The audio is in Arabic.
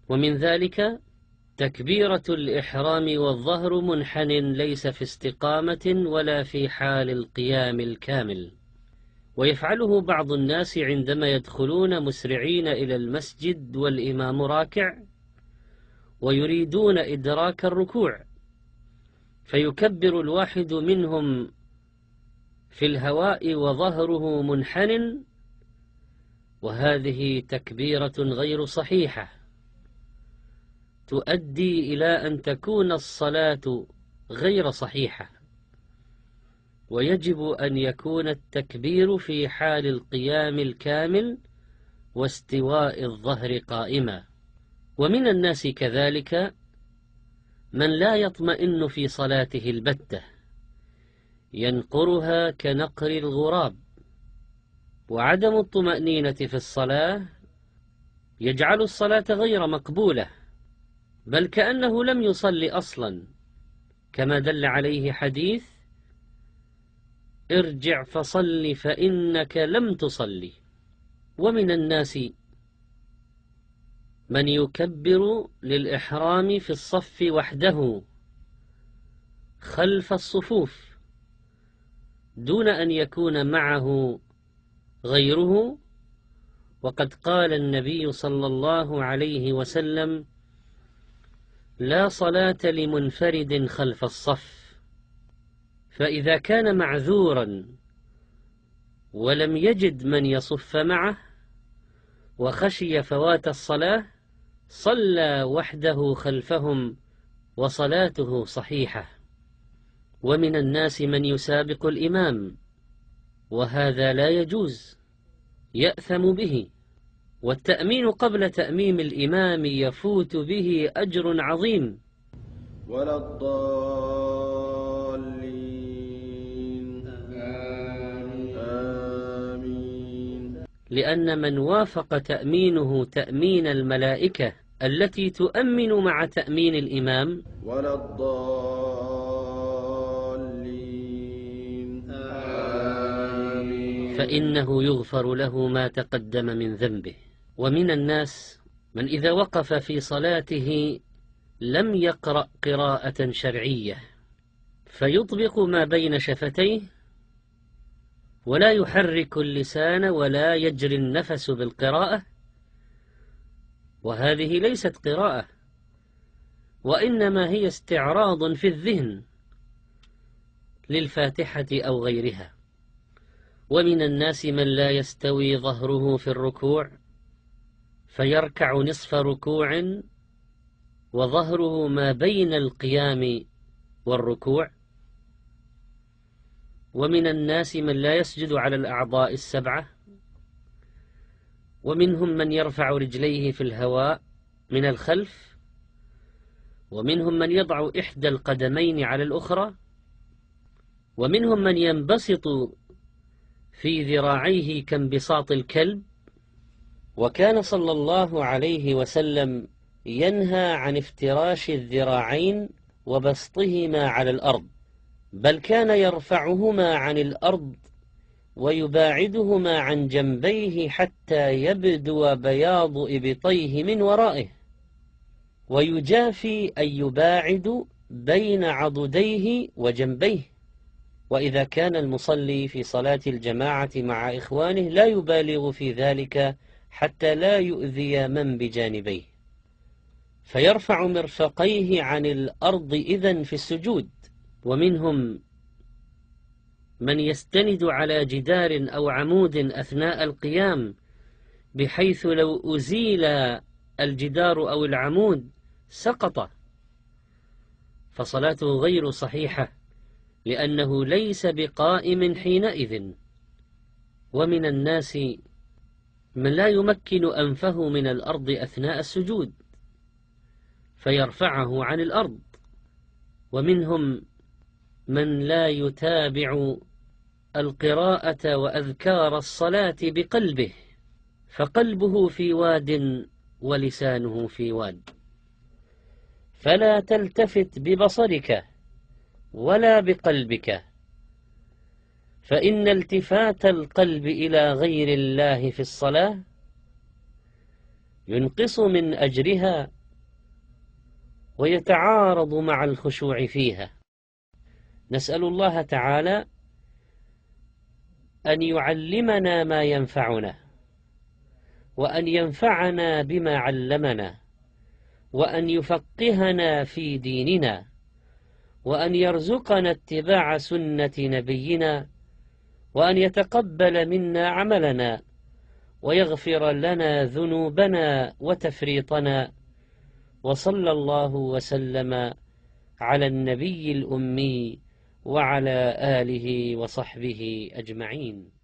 ومن ذلك تكبيرة الإحرام والظهر منحن ليس في استقامة ولا في حال القيام الكامل، ويفعله بعض الناس عندما يدخلون مسرعين إلى المسجد والإمام راكع ويريدون إدراك الركوع، فيكبر الواحد منهم في الهواء وظهره منحن، وهذه تكبيرة غير صحيحة تؤدي إلى أن تكون الصلاة غير صحيحة، ويجب أن يكون التكبير في حال القيام الكامل واستواء الظهر قائما. ومن الناس كذلك من لا يطمئن في صلاته البتة، ينقرها كنقر الغراب، وعدم الطمأنينة في الصلاة يجعل الصلاة غير مقبولة، بل كأنه لم يصلي أصلا، كما دل عليه حديث: ارجع فصل فإنك لم تصلي. ومن الناس من يكبر للإحرام في الصف وحده خلف الصفوف دون أن يكون معه غيره، وقد قال النبي صلى الله عليه وسلم: لا صلاة لمنفرد خلف الصف. فإذا كان معذورا ولم يجد من يصف معه وخشي فوات الصلاة، صلى وحده خلفهم وصلاته صحيحة. ومن الناس من يسابق الإمام، وهذا لا يجوز، يأثم به، والتأمين قبل تأميم الإمام يفوت به أجر عظيم. ولا الضالين آمين. لأن من وافق تأمينه تأمين الملائكة التي تؤمن مع تأمين الإمام ولا الضالين آمين. فإنه يغفر له ما تقدم من ذنبه. ومن الناس من إذا وقف في صلاته لم يقرأ قراءة شرعية، فيطبق ما بين شفتيه ولا يحرك اللسان ولا يجري النفس بالقراءة، وهذه ليست قراءة، وإنما هي استعراض في الذهن للفاتحة أو غيرها. ومن الناس من لا يستوي ظهره في الركوع فيركع نصف ركوع وظهره ما بين القيام والركوع. ومن الناس من لا يسجد على الأعضاء السبعة، ومنهم من يرفع رجليه في الهواء من الخلف، ومنهم من يضع إحدى القدمين على الأخرى، ومنهم من ينبسط في ذراعيه كانبساط الكلب. وكان صلى الله عليه وسلم ينهى عن افتراش الذراعين وبسطهما على الأرض، بل كان يرفعهما عن الأرض ويباعدهما عن جنبيه حتى يبدو بياض إبطيه من ورائه، ويجافي أن يباعد بين عضديه وجنبيه. وإذا كان المصلي في صلاة الجماعة مع إخوانه لا يبالغ في ذلك حتى لا يؤذي من بجانبيه، فيرفع مرفقيه عن الأرض إذن في السجود. ومنهم من يستند على جدار أو عمود أثناء القيام، بحيث لو أزيل الجدار أو العمود سقط، فصلاته غير صحيحة لأنه ليس بقائم حينئذ. ومن الناس من لا يمكن أنفه من الأرض أثناء السجود فيرفعه عن الأرض. ومنهم من لا يتابع القراءة وأذكار الصلاة بقلبه، فقلبه في واد ولسانه في واد. فلا تلتفت ببصرك ولا بقلبك، فإن التفات القلب إلى غير الله في الصلاة ينقص من أجرها ويتعارض مع الخشوع فيها. نسأل الله تعالى أن يعلمنا ما ينفعنا، وأن ينفعنا بما علمنا، وأن يفقهنا في ديننا، وأن يرزقنا اتباع سنة نبينا، وأن يتقبل منا عملنا، ويغفر لنا ذنوبنا وتفريطنا. وصلى الله وسلم على النبي الأمي وعلى آله وصحبه أجمعين.